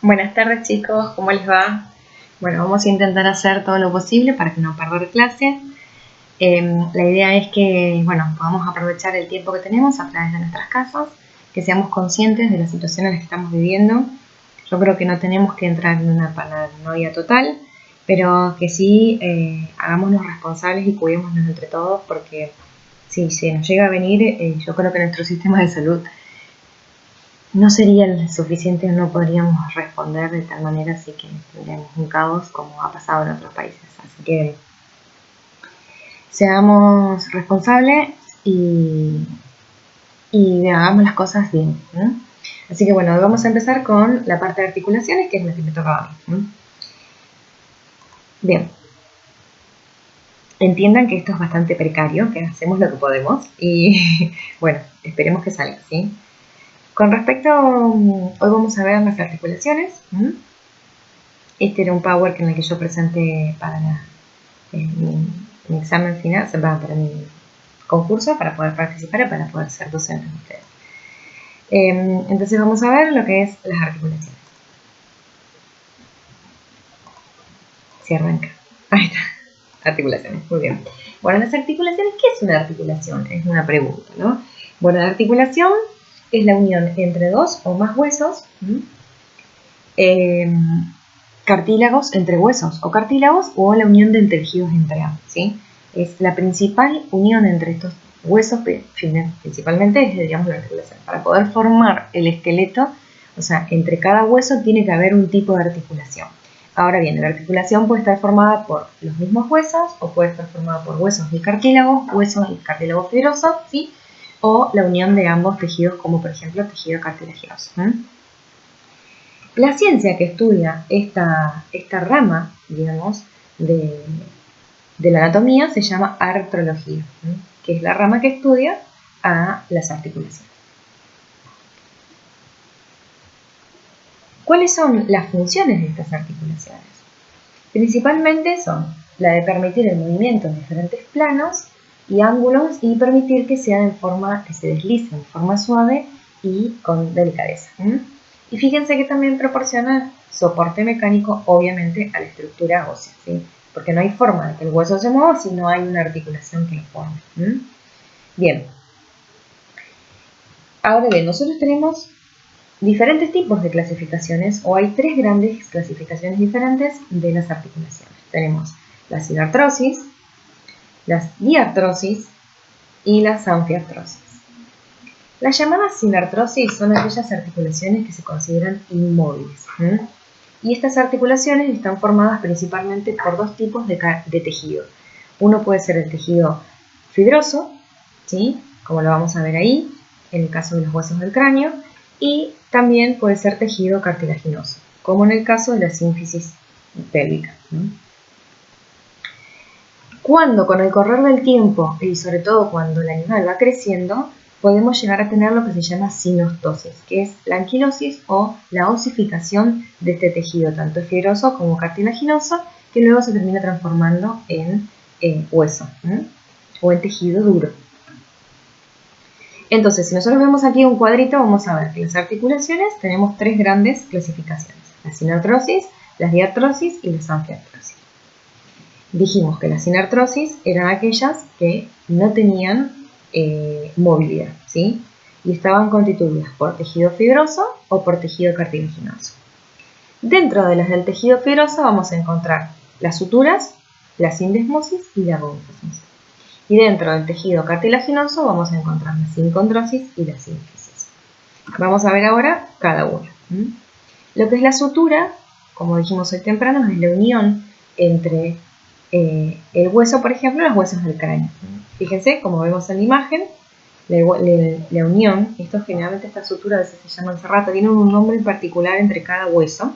Buenas tardes chicos, ¿cómo les va? Bueno, vamos a intentar hacer todo lo posible para que no perder clase. La idea es que, podamos aprovechar el tiempo que tenemos a través de nuestras casas, que seamos conscientes de la situación en la que estamos viviendo. Yo creo que no tenemos que entrar en una paranoia total, pero que sí hagámonos responsables y cuidémonos entre todos, porque si se nos llega a venir, yo creo que nuestro sistema de salud no sería suficiente o no podríamos responder de tal manera, así que tendríamos un caos como ha pasado en otros países. Así que seamos responsables y hagamos las cosas bien, ¿no? Así que bueno, vamos a empezar con la parte de articulaciones, que es la que me toca a mí, ¿no? Bien, entiendan que esto es bastante precario, que hacemos lo que podemos y bueno, esperemos que salga, ¿sí? Con respecto, hoy vamos a ver las articulaciones. Este era un PowerPoint en el que yo presenté para mi examen final, o sea, para mi concurso, para poder participar y para poder ser docente de ustedes. Entonces vamos a ver lo que es las articulaciones. Se arranca. Ahí está. Articulaciones, muy bien. Bueno, las articulaciones, ¿qué es una articulación? Es una pregunta, ¿no? Bueno, la articulación es la unión entre dos o más huesos, cartílagos entre huesos o cartílagos, o la unión de tejidos entre ambos, ¿sí? Es la principal unión entre estos huesos, principalmente es, digamos, la articulación. Para poder formar el esqueleto, o sea, entre cada hueso tiene que haber un tipo de articulación. Ahora bien, la articulación puede estar formada por los mismos huesos o puede estar formada por huesos y cartílagos fibrosos, ¿sí? O la unión de ambos tejidos, como por ejemplo tejido cartilaginoso. La ciencia que estudia esta rama, digamos, de la anatomía se llama artrología, que es la rama que estudia a las articulaciones. ¿Cuáles son las funciones de estas articulaciones? Principalmente son la de permitir el movimiento en diferentes planos y ángulos y permitir que se deslice en forma suave y con delicadeza. Y fíjense que también proporciona soporte mecánico, obviamente, a la estructura ósea, ¿sí? Porque no hay forma de que el hueso se mueva si no hay una articulación que lo forme. Bien. Ahora bien, nosotros tenemos diferentes tipos de clasificaciones, o hay tres grandes clasificaciones diferentes de las articulaciones. Tenemos la sinartrosis, las diartrosis y las anfiartrosis. Las llamadas sinartrosis son aquellas articulaciones que se consideran inmóviles. Y estas articulaciones están formadas principalmente por dos tipos de tejido. Uno puede ser el tejido fibroso, ¿sí? Como lo vamos a ver ahí, en el caso de los huesos del cráneo, y también puede ser tejido cartilaginoso, como en el caso de la sínfisis pélvica. Cuando con el correr del tiempo, y sobre todo cuando el animal va creciendo, podemos llegar a tener lo que se llama sinostosis, que es la anquilosis o la osificación de este tejido, tanto fibroso como cartilaginoso, que luego se termina transformando en hueso o en tejido duro. Entonces, si nosotros vemos aquí un cuadrito, vamos a ver que las articulaciones tenemos tres grandes clasificaciones: la sinartrosis, las diartrosis y las anfiartrosis. Dijimos que las sinartrosis eran aquellas que no tenían movilidad, ¿sí? Y estaban constituidas por tejido fibroso o por tejido cartilaginoso. Dentro de las del tejido fibroso vamos a encontrar las suturas, la sindesmosis y la agonefosmosis. Y dentro del tejido cartilaginoso vamos a encontrar la sincondrosis y la sínfisis. Vamos a ver ahora cada una. Lo que es la sutura, como dijimos hoy temprano, es la unión entre el hueso, por ejemplo, los huesos del cráneo. Fíjense, como vemos en la imagen, la unión, generalmente esta sutura a veces se llama serrato, tiene un nombre en particular entre cada hueso,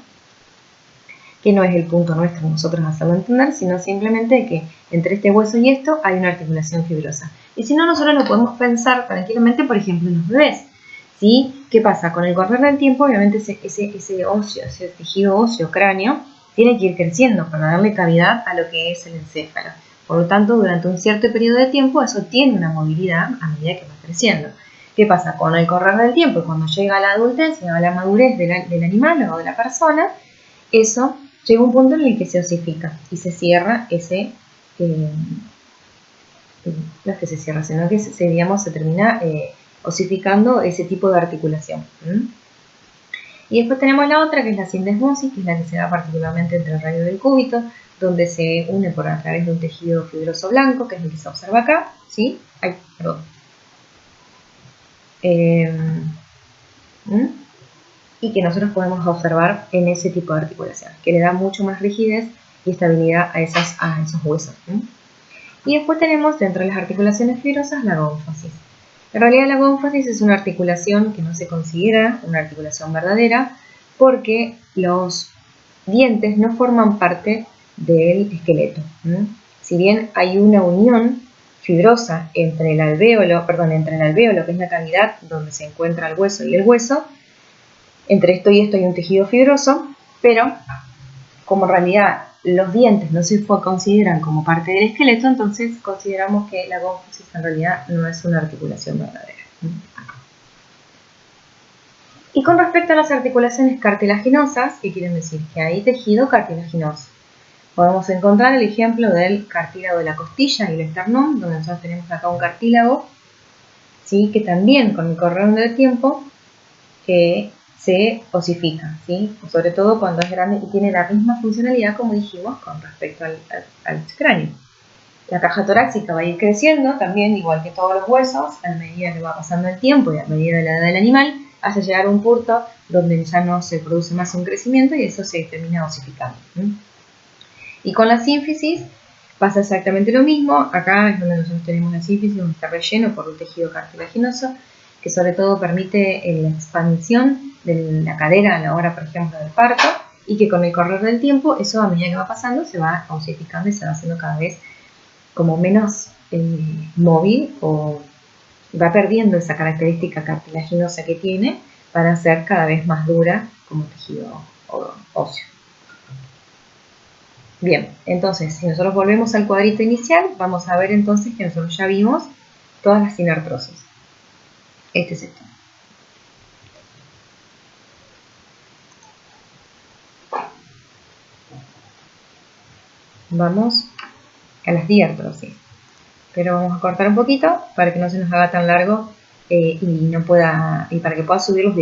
que no es el punto nuestro nosotros hacerlo entender, sino simplemente que entre este hueso y esto hay una articulación fibrosa. Y si no, nosotros lo podemos pensar tranquilamente, por ejemplo, en los bebés, ¿sí? ¿Qué pasa? Con el correr del tiempo, obviamente ese tejido óseo cráneo, tiene que ir creciendo para darle cavidad a lo que es el encéfalo. Por lo tanto, durante un cierto periodo de tiempo, eso tiene una movilidad a medida que va creciendo. ¿Qué pasa? Con el correr del tiempo y cuando llega a la adultez y a la madurez del animal o de la persona, eso llega a un punto en el que se osifica y se cierra ese, no es que se cierra, sino que digamos, se termina osificando ese tipo de articulación. Y después tenemos la otra, que es la sindesmosis, que es la que se da particularmente entre el radio del cúbito, donde se une por a través de un tejido fibroso blanco, que es el que se observa acá, ¿sí? Ay, perdón. Y que nosotros podemos observar en ese tipo de articulación, que le da mucho más rigidez y estabilidad a esos huesos. Y después tenemos dentro de las articulaciones fibrosas la gónfasis. En realidad la gónfasis es una articulación que no se considera una articulación verdadera porque los dientes no forman parte del esqueleto. Si bien hay una unión fibrosa entre el alvéolo, que es la cavidad donde se encuentra el hueso y el hueso, entre esto y esto hay un tejido fibroso, pero como en realidad los dientes no se consideran como parte del esqueleto, entonces consideramos que la gónfasis en realidad no es una articulación verdadera. Y con respecto a las articulaciones cartilaginosas, ¿qué quieren decir? Que hay tejido cartilaginoso. Podemos encontrar el ejemplo del cartílago de la costilla y el esternón, donde nosotros tenemos acá un cartílago, ¿sí? Que también con el correr del tiempo se osifica, ¿sí? Sobre todo cuando es grande y tiene la misma funcionalidad como dijimos con respecto al cráneo. La caja torácica va a ir creciendo también, igual que todos los huesos, a medida que va pasando el tiempo y a medida de la edad del animal, hasta llegar a un punto donde ya no se produce más un crecimiento y eso se termina osificando. Y con la sínfisis pasa exactamente lo mismo. Acá es donde nosotros tenemos la sínfisis, donde está relleno por un tejido cartilaginoso, que sobre todo permite la expansión de la cadera a la hora, por ejemplo, del parto, y que con el correr del tiempo, eso a medida que va pasando, se va osificando y se va haciendo cada vez como menos móvil o va perdiendo esa característica cartilaginosa que tiene para ser cada vez más dura como tejido óseo. Bien, entonces, si nosotros volvemos al cuadrito inicial, vamos a ver entonces que nosotros ya vimos todas las sinartrosis. Este es esto. Vamos a las diartrosis. Pero vamos a cortar un poquito para que no se nos haga tan largo y para que pueda subir los videos.